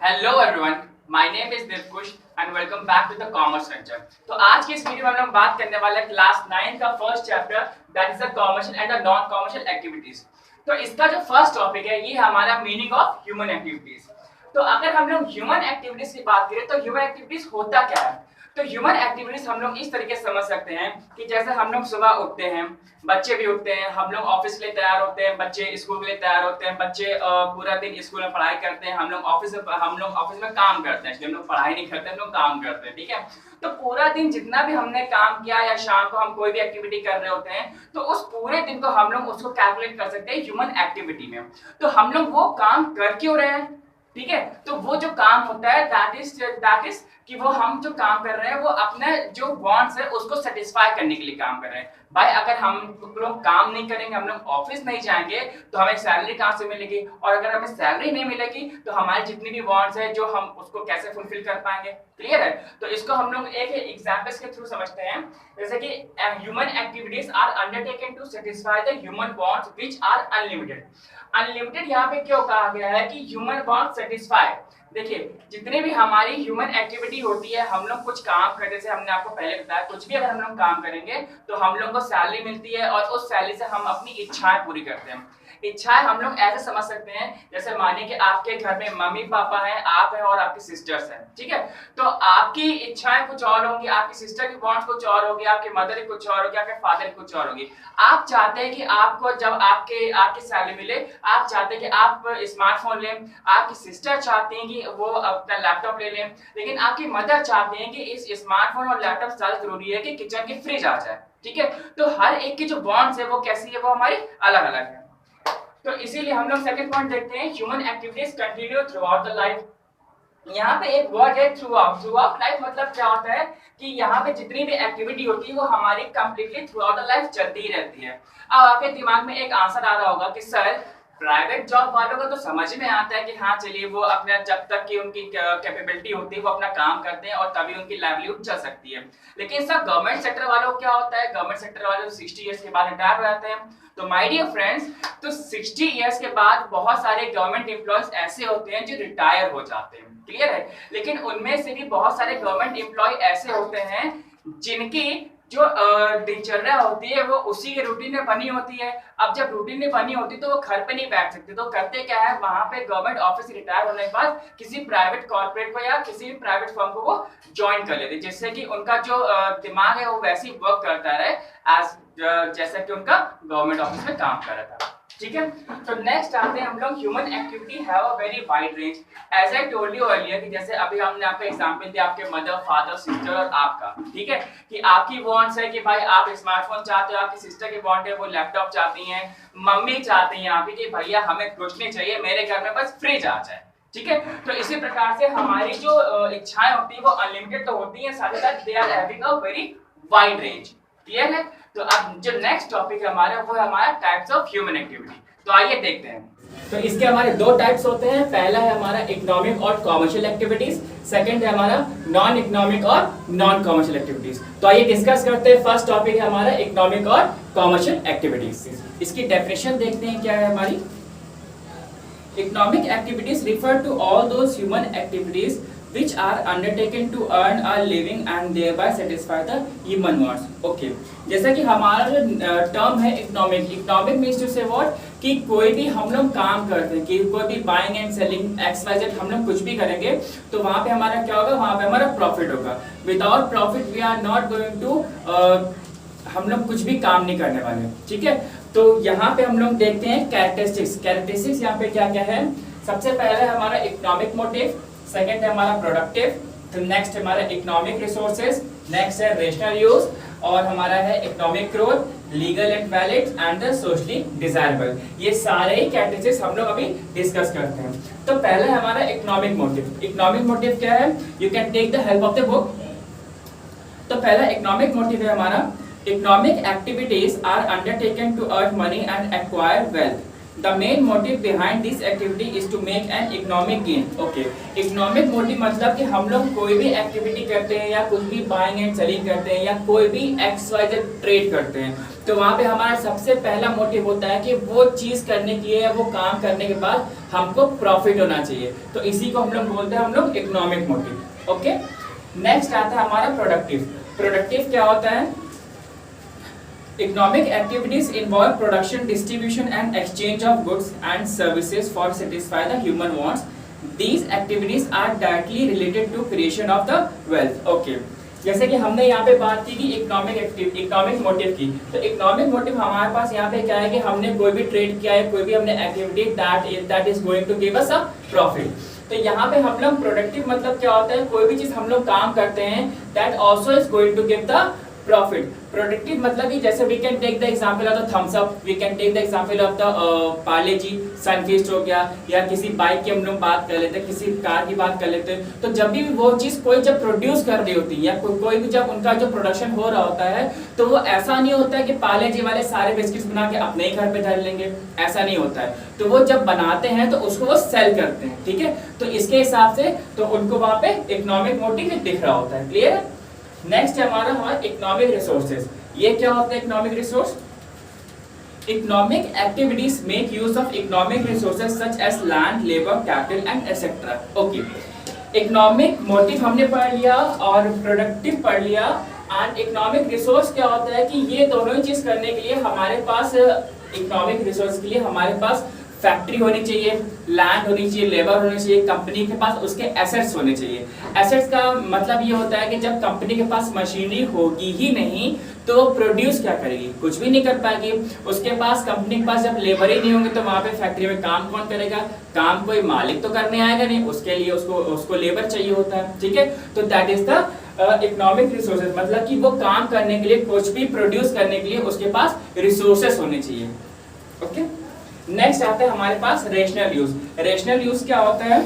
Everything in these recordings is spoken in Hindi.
Hello everyone, my name is Dilkhush and welcome back to the commerce venture. तो आज की इस वीडियो में हम लोग बात करने वाले हैं क्लास 9 का first chapter, that is the commercial and the non commercial activities. तो इसका जो फर्स्ट टॉपिक है ये हमारा मीनिंग ऑफ ह्यूमन एक्टिविटीज। तो अगर हम लोग ह्यूमन एक्टिविटीज की बात करें तो ह्यूमन एक्टिविटीज होता क्या है? तो ह्यूमन एक्टिविटीज हम लोग इस तरीके से समझ सकते हैं कि जैसे हम लोग सुबह उठते हैं, बच्चे भी उठते हैं, हम लोग ऑफिस के लिए तैयार होते हैं, बच्चे स्कूल के लिए तैयार होते हैं, बच्चे पूरा दिन स्कूल में पढ़ाई करते हैं, हम लोग ऑफिस में काम करते हैं, हम लोग पढ़ाई नहीं करते, हम लोग काम करते हैं, ठीक है। तो पूरा दिन जितना भी हमने काम किया या शाम को हम कोई भी एक्टिविटी कर रहे होते हैं तो उस पूरे दिन को हम लोग उसको कैलकुलेट कर सकते हैं ह्यूमन एक्टिविटी में। तो हम लोग वो काम कर क्यों रहे हैं, ठीक है। तो वो जो काम होता है दैट इज कि वो हम जो काम कर रहे हैं वो अपने जो वांट्स है उसको सेटिस्फाई करने के लिए काम कर रहे हैं। भाई अगर हम लोग काम नहीं करेंगे, हम लोग ऑफिस नहीं जाएंगे तो हमें सैलरी कहाँ से मिलेगी, और अगर हमें सैलरी नहीं मिलेगी तो हमारी जितनी भी वांट्स है जो हम उसको कैसे फुलफिल कर पाएंगे। क्लियर है? तो इसको हम लोग एक एग्जांपल्स के थ्रू समझते हैं। जैसे कि human activities are undertaken to satisfy the human wants which are unlimited. Unlimited यहाँ पे क्यों कहा गया है कि ह्यूमन वांट्स सेटिस्फाई। देखिए जितने भी हमारी ह्यूमन एक्टिविटी होती है, हम लोग कुछ काम करने से, हमने आपको पहले बताया कुछ भी अगर हम लोग काम करेंगे तो हम लोग को सैलरी मिलती है और उस सैलरी से हम अपनी इच्छाएं पूरी करते हैं। इच्छाएं हम लोग ऐसे समझ सकते हैं जैसे मानिए कि आपके घर में मम्मी पापा हैं, आप हैं और आपकी सिस्टर्स हैं, ठीक है। तो आपकी इच्छाएं कुछ और होंगी, आपकी सिस्टर की वांट्स कुछ और होगी, आपके मदर की कुछ और होगी, आपके फादर की कुछ और होगी। आप चाहते हैं कि आपको जब आपकी सैलरी मिले, आप चाहते हैं कि आप स्मार्टफोन लें, आपकी सिस्टर चाहती हैं कि वो अपना लैपटॉप ले लें, लेकिन आपकी मदर चाहती हैं कि इस स्मार्टफोन और लैपटॉप से ज्यादा जरूरी है कि किचन की फ्रिज आ जाए, ठीक है। तो हर एक की जो वांट्स है वो कैसी है, वो हमारी अलग अलग है। तो इसीलिए हम लोग सेकंड पॉइंट देखते हैं, human activities continue through out the life. यहाँ पे एक वर्ड है थ्रू आउट लाइफ, मतलब क्या होता है कि यहाँ पे जितनी भी एक्टिविटी होती है वो हमारी completely through out the life चलती ही रहती है। अब आपके दिमाग में एक आंसर आ रहा होगा कि सर प्राइवेट जॉब वालों का तो समझ में आता है कि हाँ चलिए वो अपना जब तक की उनकी कैपेबिलिटी होती है वो अपना काम करते हैं और तभी उनकी लाइवलीहुड चल सकती है। लेकिन सर गवर्नमेंट सेक्टर वालों को क्या होता है, गवर्नमेंट सेक्टर वाले 60 इयर्स के बाद रिटायर हो जाते हैं। तो माय डियर फ्रेंड्स, तो 60 इयर्स के बाद बहुत सारे गवर्नमेंट एम्प्लॉयज ऐसे होते हैं जो रिटायर हो जाते हैं, क्लियर है। लेकिन उनमें से भी बहुत सारे गवर्नमेंट एम्प्लॉय ऐसे होते हैं जिनकी जो दिनचर्या होती है वो उसी के रूटीन में बनी होती है। अब जब रूटीन में बनी होती है तो वो घर पे नहीं बैठ सकते, तो करते क्या है, वहां पे गवर्नमेंट ऑफिस रिटायर होने के बाद किसी प्राइवेट कॉर्पोरेट को या किसी भी प्राइवेट फर्म को वो ज्वाइन कर लेते, जिससे कि उनका जो दिमाग है वो वैसे ही वर्क करता रहे एज जैसा कि उनका गवर्नमेंट ऑफिस में काम कर रहा था, ठीक है। तो नेक्स्ट आते हैं हम लोग, human activity have a very wide range. As I told you earlier कि जैसे अभी हमने आपका एग्जांपल दिया आपके मदर फादर सिस्टर और आपका, ठीक है, कि आपकी वांट्स है कि भाई आप स्मार्टफोन चाहते हो, आपकी सिस्टर की वांट है वो लैपटॉप चाहती हैं, मम्मी चाहती हैं आपकी कि भैया हमें कुछ नहीं चाहिए, मेरे घर में बस फ्रिज आ जाए, ठीक है। तो इसी प्रकार से हमारी जो इच्छाएं होती है वो अनलिमिटेड तो होती हैं, साथ ही साथ they are having a very wide range, clear है। तो अब जो नेक्स्ट टॉपिक है हमारा वो है हमारा टाइप्स ऑफ ह्यूमन एक्टिविटी। तो आइए देखते हैं। तो इसके हमारे दो टाइप्स होते हैं, पहला है हमारा इकोनॉमिक और कॉमर्शियल एक्टिविटीज, सेकंड है हमारा नॉन इकोनॉमिक और नॉन कॉमर्शियल एक्टिविटीज। तो आइए डिस्कस करते हैं। फर्स्ट टॉपिक है हमारा इकोनॉमिक और कॉमर्शियल एक्टिविटीज। इसकी डेफिनेशन देखते हैं क्या है हमारी। Economic activities refer to all those human activities which are undertaken to earn a living and thereby satisfy the human wants. Okay, जैसा कि हमारा जो टर्म है इकोनॉमिक मीन्स टू से व्हाट, कि कोई भी हम लोग काम करते हैं, कि कोई भी बाइंग एंड सेलिंग XYZ हम लोग कुछ भी करेंगे तो वहाँ पे हमारा क्या होगा, वहाँ पे हमारा प्रॉफिट होगा। Without profit we are not going to, हम लोग कुछ भी काम नहीं करने वाले, ठीक है। तो यहाँ पे हम लोग देखते हैं कैरेक्टरिस्टिक्स यहाँ पे क्या क्या है। सबसे पहले हमारा इकोनॉमिक मोटिव, सेकंड है हमारा प्रोडक्टिव, तो नेक्स्ट है हमारा इकोनॉमिक रिसोर्सेज, नेक्स्ट है रेशनल यूज, और हमारा है economic growth, legal and valid and the socially desirable. ये सारे ही कैटेगरीज हम लोग अभी डिस्कस करते हैं। तो पहले हमारा इकोनॉमिक मोटिव। इकोनॉमिक मोटिव क्या है, you can take the help of the book. तो पहला इकोनॉमिक मोटिव है हमारा, economic activities are undertaken to earn money and acquire wealth. The main motive behind this activity is to make an economic gain. Okay, economic motive मतलब कि हम लोग कोई भी एक्टिविटी करते हैं या कुछ भी बाइंग एंड सेलिंग करते हैं या कोई भी XYZ ट्रेड करते हैं, तो वहाँ पे हमारा सबसे पहला मोटिव होता है कि वो चीज़ करने के लिए या वो काम करने के बाद हमको प्रॉफिट होना चाहिए, तो इसी को हम लोग बोलते हैं हम लोग इकोनॉमिक मोटिव। ओके, नेक्स्ट आता है हमारा प्रोडक्टिव। प्रोडक्टिव क्या होता है? Economic activities involve production, distribution and exchange of goods and services for satisfy the human wants. These activities are directly related to creation of the wealth. Okay. जैसे कि हमने यहाँ पे बात की कि इकोनॉमिक मोटिव की, तो इकोनॉमिक मोटिव हमारे पास यहाँ पे क्या है कि हमने कोई भी ट्रेड किया है, कोई भी हमने activity that is going to give us a profit. तो यहाँ पे हम लोग प्रोडक्टिव मतलब क्या होता है? कोई भी चीज हम लोग काम करते हैं that also is going to give the profit. Productive मतलब कि जैसे we can take the example of the Thums Up, we can take the example of the Parle G, Sunfeast हो गया, या किसी बाइक की हम लोग बात कर लेते हैं, किसी कार की बात कर लेते हैं। तो जब भी वो चीज कोई जब प्रोड्यूस कर रही होती है या कोई भी जब उनका जो प्रोडक्शन हो रहा होता है, तो वो ऐसा नहीं होता है कि पार्ले जी वाले सारे बिस्किट्स बना के अपने ही घर पे धर लेंगे, ऐसा नहीं होता है। तो वो जब बनाते हैं तो उसको वो सेल करते हैं, ठीक है। तो इसके हिसाब से तो उनको वहाँ पे इकोनॉमिक मोटिव दिख रहा होता है। क्लियर है? नेक्स्ट है हमारा इकोनॉमिक रिसोर्सेज। ये क्या होता है economic resource? Economic activities make use of economic resources such as land, labour, capital and etcetera. Okay, economic motive हमने पढ़ लिया और प्रोडक्टिव पढ़ लिया। एंड इकोनॉमिक रिसोर्स क्या होता है कि ये दोनों ही चीज करने के लिए हमारे पास, इकोनॉमिक रिसोर्स के लिए हमारे पास फैक्ट्री होनी चाहिए, लैंड होनी चाहिए, लेबर होनी चाहिए, कंपनी के पास उसके एसेट्स होने चाहिए। एसेट्स का मतलब ये होता है कि जब कंपनी के पास मशीनरी होगी ही नहीं तो प्रोड्यूस क्या करेगी? कुछ भी नहीं कर पाएगी। उसके पास, कंपनी के पास जब लेबर ही नहीं होंगे तो वहां पे फैक्ट्री में काम कौन करेगा? काम कोई मालिक तो करने आएगा नहीं, उसके लिए उसको लेबर चाहिए होता है, ठीक है। तो that is the economic resources, मतलब कि वो काम करने के लिए, कुछ भी प्रोड्यूस करने के लिए उसके पास रिसोर्सेज होने चाहिए। ओके, नेक्स्ट आता है हमारे पास रेशनल यूज। रेशनल यूज क्या होता है?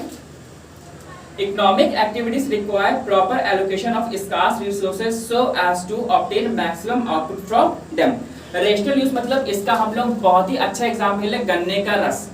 Economic activities require proper allocation of scarce resources so as to obtain maximum output from them. Rational use मतलब इसका हम लोग बहुत ही अच्छा एग्जांपल है गन्ने का रस।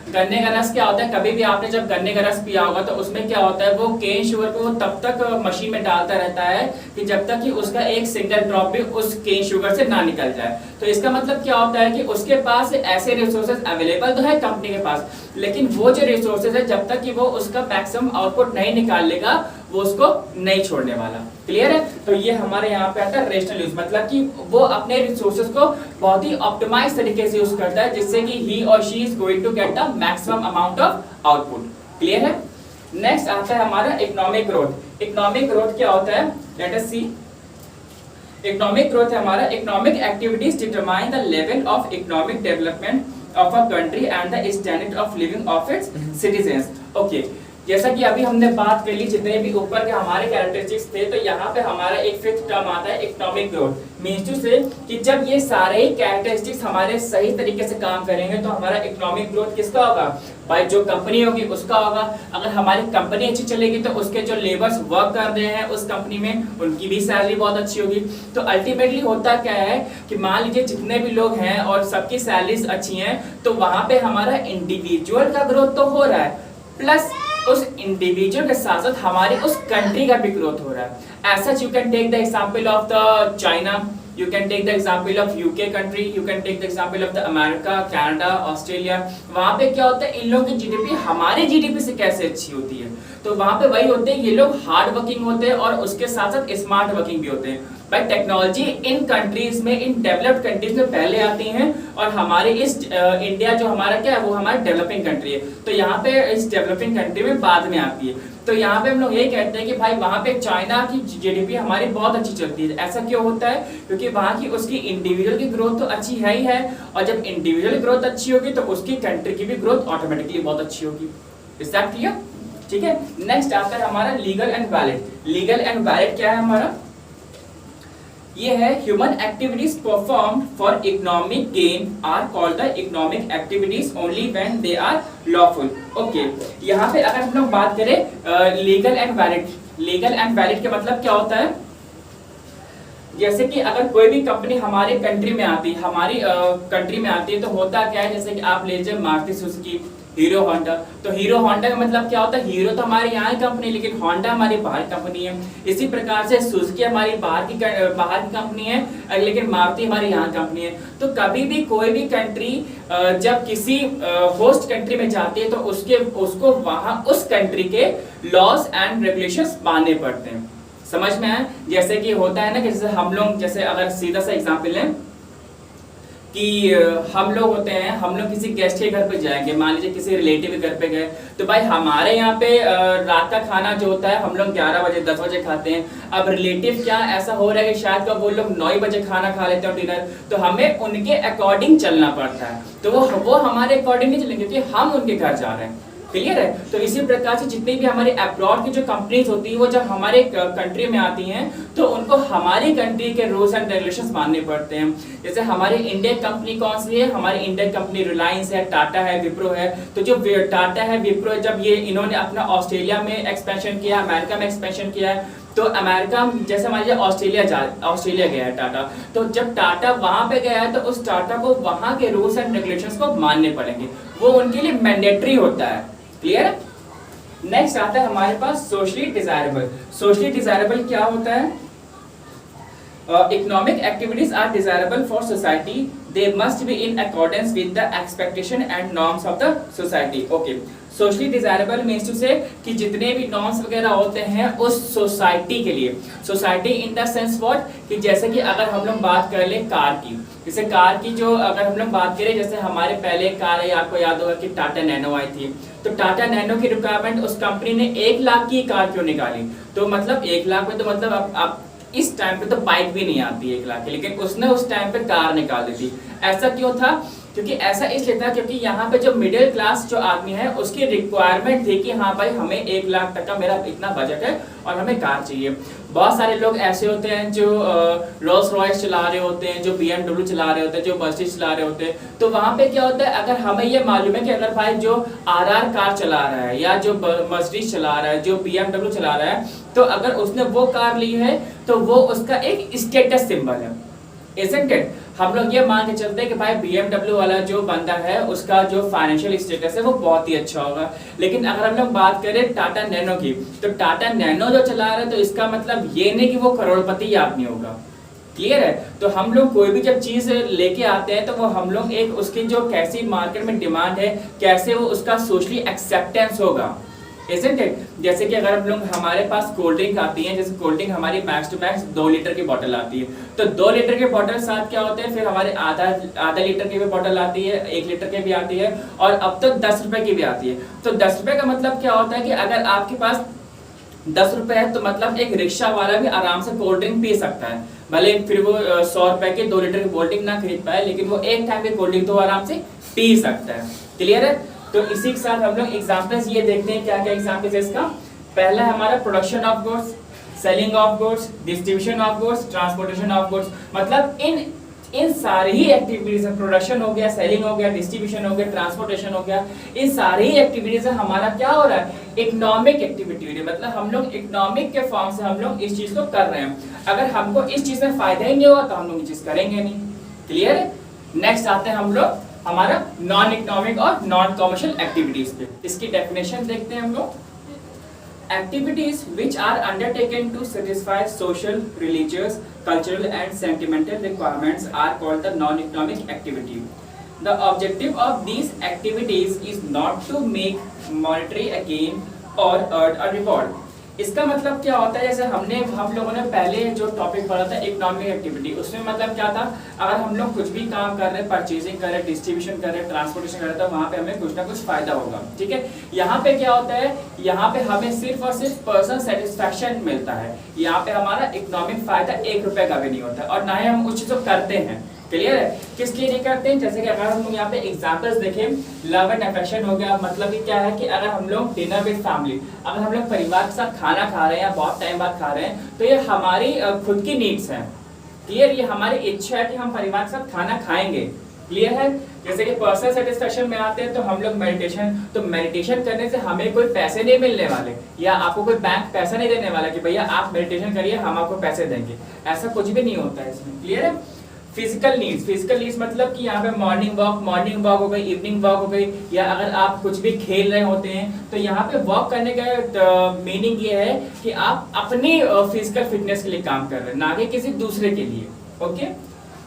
गन्ने का रस क्या होता है? कभी भी आपने जब गन्ने का रस पिया होगा तो उसमें क्या होता है, वो केन शुगर को तब तक मशीन में डालता रहता है कि जब तक कि उसका एक सिंगल ड्रॉप भी उस केन शुगर से ना निकल जाए। तो इसका मतलब क्या होता है कि उसके पास ऐसे रिसोर्सेज अवेलेबल तो है कंपनी के पास, लेकिन वो जो रिसोर्सेज है जब तक कि वो उसका मैक्सिमम आउटपुट नहीं निकाल लेगा वो उसको नहीं छोड़ने वाला। क्लियर है? तो ये हमारे यहाँ पे आता है रेशनल यूज, मतलब कि वो अपने रिसोर्सेज को बहुत ही ऑप्टिमाइज तरीके से यूज करता है जिससे कि ही और she is going to get the maximum amount of output. Clear है? नेक्स्ट आता है हमारा इकोनॉमिक ग्रोथ। इकोनॉमिक ग्रोथ क्या होता है? लेट अस सी। इकोनॉमिक ग्रोथ है हमारा, economic activities determine the level of economic development of a country and the standard of living of its citizens. Okay, जैसा कि अभी हमने बात कर ली जितने भी ऊपर के हमारे कैरेक्टरिस्टिक्स थे, तो यहाँ पे हमारा एक फिफ्थ टर्म आता है economic growth. Means to say कि जब ये सारे कैरेक्टरिस्टिक्स हमारे सही तरीके से काम करेंगे तो हमारा इकोनॉमिक ग्रोथ किसका होगा? भाई जो कंपनी होगी उसका होगा। अगर हमारी कंपनी अच्छी चलेगी तो उसके जो लेबर्स वर्क कर रहे हैं उस कंपनी में उनकी भी सैलरी बहुत अच्छी होगी। तो अल्टीमेटली होता क्या है कि मान लीजिए जितने भी लोग हैं और सबकी सैलरीज अच्छी हैं तो वहां पे हमारा इंडिविजुअल का ग्रोथ तो हो रहा है, प्लस उस इंडिविजुअल के साथ साथ हमारी उस कंट्री का भी ग्रोथ हो रहा है। As such you can take the example of the China, you can take the example of UK country, you can take the example of the America, Canada, Australia। वहाँ पे क्या होता है, इन लोगों की जीडीपी हमारे जीडीपी से कैसे अच्छी होती है? तो वहाँ पे वही होते हैं, ये लोग हार्ड वर्किंग होते हैं और उसके साथ साथ स्मार्ट वर्किंग भी होते हैं। भाई टेक्नोलॉजी इन कंट्रीज में, इन डेवलप्ड कंट्रीज में पहले आती हैं और हमारे इस इंडिया जो हमारा क्या है वो हमारा डेवलपिंग कंट्री है, तो यहाँ पे इस डेवलपिंग कंट्री में बाद में आती है। तो यहाँ पे हम लोग यही कहते हैं कि भाई वहाँ पे चाइना की जीडीपी हमारी बहुत अच्छी चलती है। ऐसा क्यों होता है? क्योंकि वहाँ की उसकी इंडिविजुअल की ग्रोथ तो अच्छी है ही है, और जब इंडिविजुअल ग्रोथ अच्छी होगी तो उसकी कंट्री की भी ग्रोथ ऑटोमेटिकली बहुत अच्छी होगी। Is that clear? ठीक है। नेक्स्ट आता है हमारा legal and valid. Legal and valid क्या है हमारा? ये है human activities performed for economic gain are called the economic activities only when they are lawful. Okay, यहाँ पे अगर हम लोग बात करें legal and valid, legal and valid का मतलब क्या होता है? जैसे कि अगर कोई भी कंपनी हमारे कंट्री में आती है, हमारी कंट्री में आती है, तो होता क्या है, जैसे कि आप ले लीजिए मारुति सुजुकी, हीरो होंडा। तो हीरो होंडा का मतलब क्या होता है, हीरो तो हमारे यहाँ की कंपनी, लेकिन होंडा हमारी बाहर की कंपनी है। इसी प्रकार से सुजुकी हमारी बाहर की कंपनी है, लेकिन मारुति हमारी यहाँ कंपनी है। तो कभी भी कोई भी कंट्री जब किसी होस्ट कंट्री में जाती है तो उसको वहाँ उस कंट्री के लॉज एंड रेगुलेशंस मानने पड़ते हैं। समझ में आया? जैसे कि होता है ना कि जैसे हम लोग, जैसे अगर सीधा सा एग्जांपल लें कि हम लोग होते हैं, हम लोग किसी गेस्ट के घर पे जाएंगे, मान लीजिए किसी रिलेटिव के घर पे गए, तो भाई हमारे यहाँ पे रात का खाना जो होता है हम लोग 11 बजे 10 बजे खाते हैं। अब रिलेटिव क्या ऐसा हो रहा है कि शायद वो लोग 9 बजे खाना खा लेते हो डिनर, तो हमें उनके अकॉर्डिंग चलना पड़ता है। तो वो हमारे अकॉर्डिंग नहीं चलेंगे क्योंकि हम उनके घर जा रहे हैं। क्लियर है? तो इसी प्रकार से जितनी भी हमारे अब्रॉड की जो कंपनीज होती है वो जब हमारे कंट्री में आती हैं तो उनको हमारी कंट्री के रूल्स एंड रेगुलेशंस मानने पड़ते हैं। जैसे हमारी इंडियन कंपनी कौन सी है, हमारी इंडियन कंपनी रिलायंस है, टाटा है, विप्रो है। तो जो टाटा है, विप्रो, जब ये इन्होंने अपना ऑस्ट्रेलिया में एक्सपेंशन किया, अमेरिका में एक्सपेंशन किया है, तो अमेरिका जैसे मान लीजिए ऑस्ट्रेलिया गया है टाटा, तो जब टाटा वहां पे गया है तो उस टाटा को वहां के रूल्स एंड रेगुलेशंस को मानने पड़ेंगे, वो उनके लिए मैंडेटरी होता है। क्लियर है? नेक्स्ट आता है हमारे पास सोशली डिजायरेबल। सोशली डिजायरेबल क्या होता है? Economic activities are desirable for society, they must be in accordance with the expectation and norms of the society. Okay, socially desirable means to say कि जितने भी नॉर्म्स वगैरह होते हैं उस सोसाइटी के लिए, society in the sense what, कि जैसे कि अगर हम लोग बात कर ले कार की, जैसे कार की जो अगर हम लोग बात करें, जैसे हमारे पहले कार है, आपको याद होगा कि टाटा नैनो आई थी, तो टाटा नैनो की रिक्वायरमेंट उस कंपनी ने 1 लाख की कार क्यों निकाली? तो मतलब 1 लाख में, तो मतलब अब इस टाइम पे तो बाइक भी नहीं आती 1 लाख की, लेकिन उसने उस टाइम पे कार निकाल दी थी। ऐसा क्यों था? क्योंकि ऐसा इसलिए था क्योंकि यहाँ पे जो मिडिल क्लास जो आदमी है उसकी रिक्वायरमेंट थी कि हाँ भाई हमें 1 लाख तक का मेरा इतना बजट है और हमें कार चाहिए। बहुत सारे लोग ऐसे होते हैं जो रोल्स रॉयस चला रहे होते हैं, जो BMW चला रहे होते हैं, जो मर्सिडीज चला रहे होते हैं। तो वहाँ पे क्या होता है, अगर हमें ये मालूम है कि अगर भाई जो RR कार चला रहा है या जो मर्सिडीज चला रहा है, जो BMW चला रहा है, तो अगर उसने वो कार ली है तो वो उसका एक स्टेटस सिंबल है, isn't it? हम लोग ये मान के चलते हैं कि भाई BMW वाला जो बंदा है उसका जो फाइनेंशियल स्टेटस है वो बहुत ही अच्छा होगा। लेकिन अगर हम लोग बात करें टाटा नैनो की, तो टाटा नैनो जो चला रहा है तो इसका मतलब ये नहीं कि वो करोड़पति आदमी होगा। क्लियर है? तो हम लोग कोई भी जब चीज लेके आते हैं तो वो हम लोग एक उसकी जो कैसी मार्केट में डिमांड है, कैसे वो उसका सोशली एक्सेप्टेंस होगा, isn't it? जैसे कि अगर हम लोग, हमारे पास कोल्ड ड्रिंक आती है, जैसे कोल्ड ड्रिंक हमारी मैक्स टू मैक्स 2 लीटर की बोतल आती है, तो 2 लीटर के बोतल साथ क्या होते हैं, फिर हमारे आधा लीटर की भी बोतल आती है, 1 लीटर की भी आती है, और अब तो 10 रुपए की भी आती है। तो 10 रुपए का मतलब क्या होता है कि अगर आपके पास 10 रुपए है तो मतलब एक रिक्शा वाला भी आराम से कोल्ड ड्रिंक पी सकता है, भले फिर वो 100 रुपए के 2 लीटर की कोल्ड ड्रिंक ना खरीद पाए, लेकिन वो एक टाइम की कोल्ड ड्रिंक तो आराम से पी सकता है। क्लियर है? तो इसी के साथ हम लोग एग्जांपल्स ये देखते हैं, क्या क्या एग्जांपल्स है इसका। पहला हमारा production of goods, selling of goods, distribution of goods, transportation of goods. मतलब इन सारी ही एक्टिविटीज, प्रोडक्शन हो गया, सेलिंग हो गया, डिस्ट्रीब्यूशन हो गया, ट्रांसपोर्टेशन हो गया, इन सारी ही एक्टिविटीज से हमारा क्या हो रहा है, इकोनॉमिक एक्टिविटी। मतलब हम लोग इकोनॉमिक के फॉर्म से हम लोग इस चीज को कर रहे हैं। अगर हमको इस चीज में फायदा ही नहीं होगा तो हम लोग ये चीज करेंगे नहीं। क्लियर है? नेक्स्ट आते हैं हम लोग हमारा नॉन इकोनॉमिक और नॉन कमर्शियल एक्टिविटीज पे। इसकी डेफिनेशन देखते हैं हम लोग। Activities which are undertaken to satisfy social, religious, cultural and sentimental requirements are called the non-economic activity. The objective of these activities is not to make monetary gain or earn a reward. इसका मतलब क्या होता है, जैसे हम लोगों ने पहले जो टॉपिक पढ़ा था इकोनॉमिक एक्टिविटी, उसमें मतलब क्या था, अगर हम लोग कुछ भी काम कर रहे हैं, परचेजिंग कर रहे हैं, डिस्ट्रीब्यूशन कर रहे हैं, ट्रांसपोर्टेशन कर रहे हैं, तो वहाँ पे हमें कुछ ना कुछ फायदा होगा। ठीक है? यहाँ पे क्या होता है, यहाँ पे हमें सिर्फ और सिर्फ पर्सनल सेटिस्फैक्शन मिलता है। यहाँ पे हमारा इकोनॉमिक फायदा 1 रुपए का भी नहीं होता है, और ना ही हम उस चीज को करते हैं। क्लियर है? किस लिए नहीं करते हैं? जैसे कि अगर हम लोग यहाँ पे एग्जांपल्स देखें, लव एंड अफेक्शन हो गया, मतलब क्या है कि अगर हम लोग डिनर विद फैमिली, अगर हम लोग परिवार के साथ खाना खा रहे हैं या बहुत टाइम बाद खा रहे हैं, तो ये हमारी खुद की नीड्स हैं। क्लियर? ये हमारी इच्छा है कि हम परिवार के साथ खाना खाएंगे। क्लियर है? जैसे कि पर्सनल सेटिस्फेक्शन में आते हैं तो हम लोग मेडिटेशन, तो मेडिटेशन करने से हमें कोई पैसे नहीं मिलने वाले, या आपको कोई बैंक पैसा नहीं देने वाला कि भैया आप मेडिटेशन करिए हम आपको पैसे देंगे, ऐसा कुछ भी नहीं होता है इसमें। क्लियर है? फिजिकल नीड्स मतलब कि यहाँ पे मॉर्निंग वॉक हो गई, इवनिंग वॉक हो गई, या अगर आप कुछ भी खेल रहे होते हैं तो यहाँ पे वॉक करने का मीनिंग ये है कि आप अपनी फिजिकल फिटनेस के लिए काम कर रहे हैं, ना कि किसी दूसरे के लिए। ओके,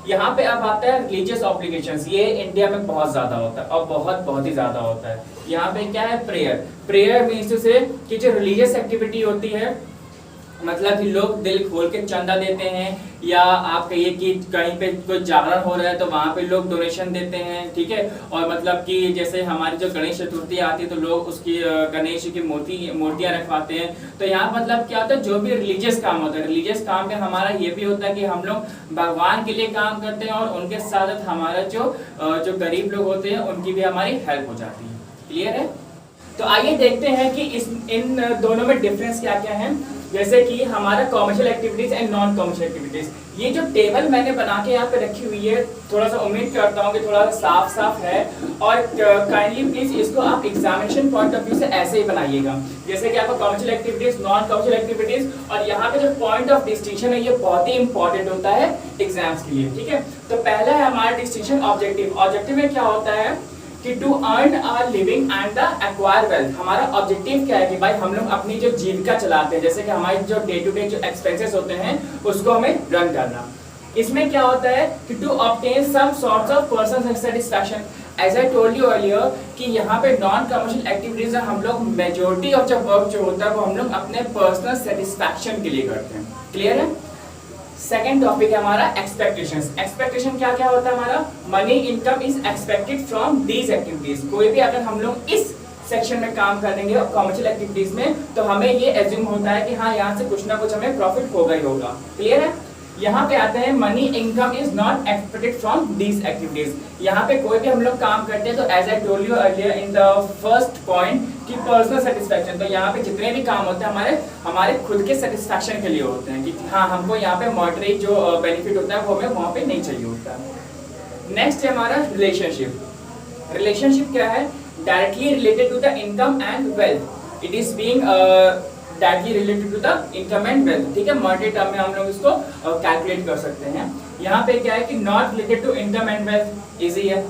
यहाँ पे अब आता है रिलीजियस ऑब्लिगेशंस। ये इंडिया में बहुत ज्यादा होता है और बहुत ही ज्यादा होता है। यहाँ पे क्या है? प्रेयर मीन्स से कि जो रिलीजियस एक्टिविटी होती है, मतलब कि लोग दिल खोल के चंदा देते हैं, या आप कहिए कि कहीं पे कोई जागरण हो रहा है तो वहाँ पे लोग डोनेशन देते हैं, ठीक है। और मतलब कि जैसे हमारी जो गणेश चतुर्थी आती है तो लोग उसकी गणेश की मूर्तियाँ रखवाते हैं। तो यहाँ मतलब क्या होता है, जो भी रिलीजियस काम होता है, रिलीजियस काम में हमारा ये भी होता है कि हम लोग भगवान के लिए काम करते हैं और उनके साथ हमारा जो गरीब लोग होते हैं उनकी भी हमारी हेल्प हो जाती है। क्लियर है? तो आइए देखते हैं कि इन दोनों में डिफरेंस क्या क्या है। जैसे कि हमारा commercial activities and non commercial activities, ये जो टेबल मैंने बना के यहाँ पे रखी हुई है, थोड़ा सा उम्मीद करता हूँ कि थोड़ा सा साफ है, और काइंडली प्लीज इसको आप एग्जामिनेशन पॉइंट ऑफ व्यू से ऐसे ही बनाइएगा, जैसे कि आपका commercial activities, non commercial activities, और यहाँ पे जो पॉइंट ऑफ डिस्टिंक्शन है ये बहुत ही इंपॉर्टेंट होता है एग्जाम्स के लिए, ठीक है। तो पहला है हमारा डिस्टिंक्शन ऑब्जेक्टिव। ऑब्जेक्टिव में क्या होता है कि to earn our living and the acquire wealth. हमारा ऑब्जेक्टिव क्या है कि भाई हम लोग अपनी जो जीविका चलाते हैं, जैसे कि हमारी जो डे टू डे जो एक्सपेंसेस होते हैं उसको हमें रन करना। इसमें क्या होता है कि to obtain some sorts of personal satisfaction. As I told you earlier कि यहाँ पे नॉन कमर्शियल एक्टिविटीज हम लोग मेजोरिटी ऑफ जो वर्क जो होता है वो हम लोग अपने पर्सनल सेटिस्फैक्शन के लिए करते हैं। क्लियर है? सेकेंड टॉपिक है हमारा एक्सपेक्टेशंस। एक्सपेक्टेशन क्या क्या होता है हमारा? Money income is expected from these activities. कोई भी अगर हम लोग इस सेक्शन में काम करेंगे कॉमर्शियल एक्टिविटीज में तो हमें ये एज्यूम होता है कि हाँ यहाँ से कुछ ना कुछ हमें प्रॉफिट होगा ही होगा। क्लियर है? यहाँ पे आते हैं money income is not expected from these activities. यहाँ पे कोई भी हम लोग काम करते हैं तो as I told you earlier in the first point कि पर्सनल सेटिस्फैक्शन, तो यहाँ पे जितने भी काम होते हैं हमारे खुद के सेटिस्फैक्शन के लिए होते हैं कि हाँ हमको यहाँ पे मॉनेटरी जो बेनिफिट होता है वो हमें वहाँ पे नहीं चाहिए होता। नेक्स्ट है हमारा रिलेशनशिप। रिलेशनशिप क्या है? Directly related to the income and wealth. It is being directly related to the income and wealth, ठीक है। मॉनेटरी टर्म में हम लोग इसको कैलकुलेट कर सकते हैं। यहाँ पे क्या है कि not related to income and wealth, easy है,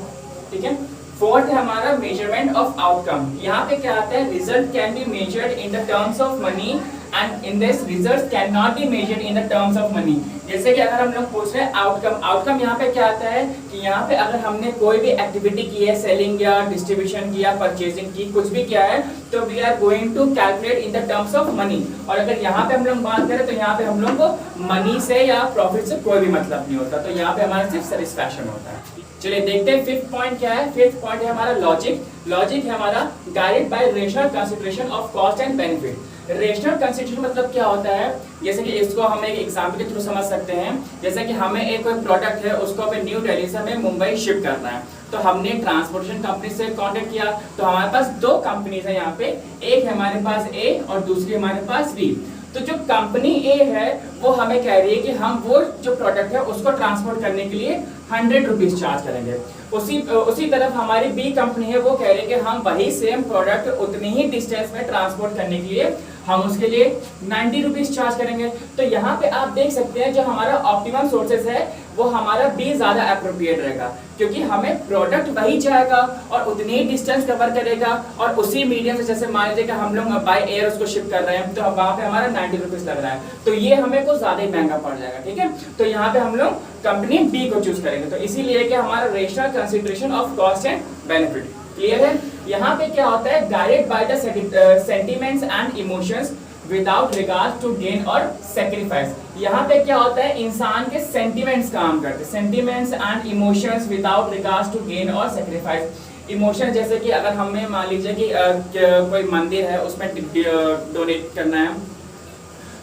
ठीक है। फोर्थ है हमारा मेजरमेंट ऑफ आउटकम। यहाँ पे क्या आता है? Result can be measured in the terms of money and in this result can not be measured in the terms of money. जैसे कि अगर हम लोग पूछ रहे हैं आउटकम यहाँ पे क्या आता है कि यहाँ पे अगर हमने कोई भी एक्टिविटी की है, सेलिंग या डिस्ट्रीब्यूशन की या परचेजिंग की, कुछ भी किया है, तो we are going to calculate in the terms of money. और अगर यहाँ पे हम लोग बात करें तो यहाँ पे हम लोग को मनी से या प्रॉफिट से कोई भी मतलब नहीं होता, तो यहाँ पे हमारा सिर्फ सेटिस्फैक्शन होता है। चलिए देखते हैं फिफ्थ पॉइंट क्या है। फिफ्थ पॉइंट है हमारा लॉजिक। लॉजिक है हमारा guided by rational consideration of cost and benefit. Rational consideration मतलब क्या होता है? जैसे कि इसको हम एक एग्जांपल के थ्रू समझ सकते हैं। जैसे कि हमें एक कोई प्रोडक्ट है उसको हमें न्यू दिल्ली से हमें मुंबई शिप करना है, तो हमने ट्रांसपोर्टेशन कंपनी से कांटेक्ट किया, तो हमारे पास दो कंपनीज है यहाँ पे, एक है हमारे पास ए और दूसरी हमारे पास बी। तो जो कंपनी ए है वो हमें कह रही है कि हम वो जो प्रोडक्ट है उसको ट्रांसपोर्ट करने के लिए 100 रुपीज चार्ज करेंगे। उसी तरफ हमारी बी कंपनी है, वो कह रही है कि हम वही सेम प्रोडक्ट उतनी ही डिस्टेंस में ट्रांसपोर्ट करने के लिए हम उसके लिए 90 रुपीज चार्ज करेंगे। तो यहाँ पे आप देख सकते हैं जो हमारा ऑप्टिमम सोर्सेज है वो हमारा बी ज्यादा अप्रोप्रिएट रहेगा, क्योंकि हमें प्रोडक्ट वही जाएगा और उतनी ही डिस्टेंस कवर करेगा और उसी मीडियम से, जैसे मान लीजिए कि हम लोग बाय एयर उसको शिप कर रहे हैं तो वहाँ पे हमारा 90 रुपीज लग रहा है, तो ये हमें को ज्यादा ही महंगा पड़ जाएगा, ठीक है। तो यहाँ पे हम लोग कंपनी बी को चूज करेंगे, तो इसीलिए कि हमारा rational consideration of cost and benefit. Clear है? यहाँ पे क्या होता है? Guided by the sentiments and emotions without regard to gain और सेक्रीफाइस। यहाँ पे क्या होता है? इंसान के सेंटिमेंट्स काम करते हैं, sentiments and emotions without regard to gain और सेक्रीफाइस। इमोशन जैसे कि अगर हमें मान लीजिए कि कोई मंदिर है उसमें डोनेट करना है,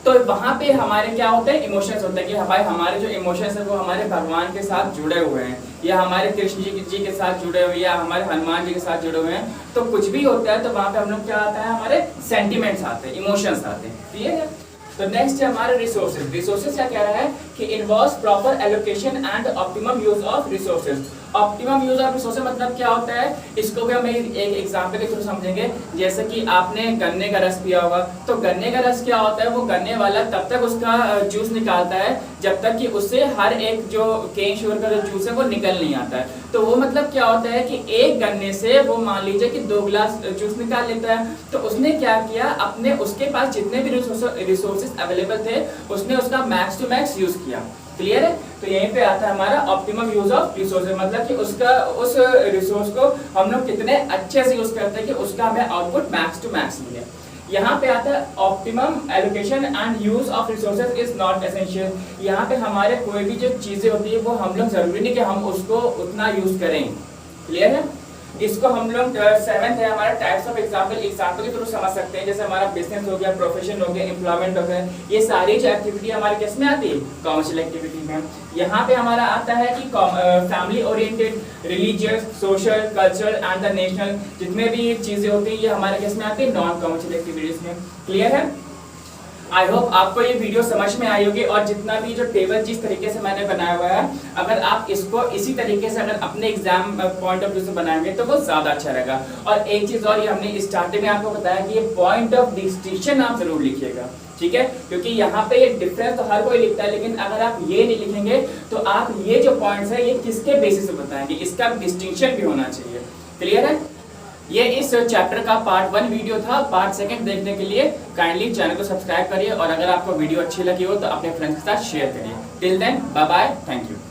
तो वहाँ पे हमारे क्या होते हैं? इमोशंस होते हैं कि भाई हमारे जो इमोशंस है वो हमारे भगवान के साथ जुड़े हुए हैं, या हमारे कृष्ण जी के साथ जुड़े हुए, या हमारे हनुमान जी के साथ जुड़े हुए हैं। तो कुछ भी होता है तो वहाँ पे हम लोग क्या आता है? हमारे सेंटिमेंट्स आते हैं, इमोशंस आते हैं। क्लियर है? तो नेक्स्ट है हमारा रिसोर्सेज। रिसोर्सेज क्या कह रहा है कि involves proper allocation and optimum use of resources. Optimum use of resources मतलब क्या होता है, इसको भी हम एक एग्जांपल के थ्रू समझेंगे। जैसे कि आपने गन्ने का रस पिया होगा, तो गन्ने का रस क्या होता है, वो गन्ने वाला तब तक उसका जूस निकालता है जब तक कि उससे हर एक जो केन शुगर का जो जूस है वो निकल नहीं आता है। तो वो मतलब क्या होता है कि एक गन्ने से वो मान लीजिए कि 2 गिलास जूस निकाल लेता है। तो उसने क्या किया, अपने उसके पास जितने भी रिसोर्सेज अवेलेबल थे उसने उसका मैक्स टू मैक्स यूज किया। क्लियर है? तो यहीं पे आता है हमारा ऑप्टिमम यूज ऑफ रिसोर्सेज, मतलब कि उसका उस रिसोर्स को हम लोग कितने अच्छे से यूज करते हैं कि उसका हमें आउटपुट मैक्स टू मैक्स मिले। यहाँ पे आता है optimum allocation and use of resources is not essential. यहाँ पे हमारे कोई भी जो चीजें होती है वो हम लोग जरूरी नहीं कि हम उसको उतना यूज करें। क्लियर है? इसको हम लोग 7th है हमारा टाइप्स ऑफ एग्जाम्पल के थ्रू समझ सकते हैं। जैसे हमारा बिजनेस हो गया, प्रोफेशन हो गया, एम्प्लॉयमेंट हो गया, ये सारी जो एक्टिविटी हमारे किस में आती है, कॉमर्शियल एक्टिविटी में। यहाँ पे हमारा आता है कि family oriented, religious, social, cultural and the national, जितने भी चीजें होती है ये हमारे किस में आती है, नॉन कॉमर्शियल एक्टिविटीज में। क्लियर है? आई होप आपको ये वीडियो समझ में आई होगी। और जितना भी जो टेबल जिस तरीके से मैंने बनाया हुआ है, अगर आप इसको इसी तरीके से अगर अपने एग्जाम पॉइंट ऑफ व्यू से बनाएंगे तो वो ज्यादा अच्छा रहेगा। और एक चीज और, ये हमने स्टार्टिंग में आपको बताया कि ये पॉइंट ऑफ डिस्टिंक्शन आप जरूर लिखिएगा, ठीक है? क्योंकि यहाँ पे ये डिफरेंस तो हर कोई लिखता है, लेकिन अगर आप ये नहीं लिखेंगे तो आप ये जो पॉइंट्स है ये किसके बेसिस पे बताएंगे, इसका डिस्टिंक्शन भी होना चाहिए। क्लियर है? ये इस चैप्टर का पार्ट 1 वीडियो था। पार्ट 2 देखने के लिए काइंडली चैनल को सब्सक्राइब करिए और अगर आपको वीडियो अच्छी लगी हो तो अपने फ्रेंड्स के साथ शेयर करिए। Till then bye bye, thank you.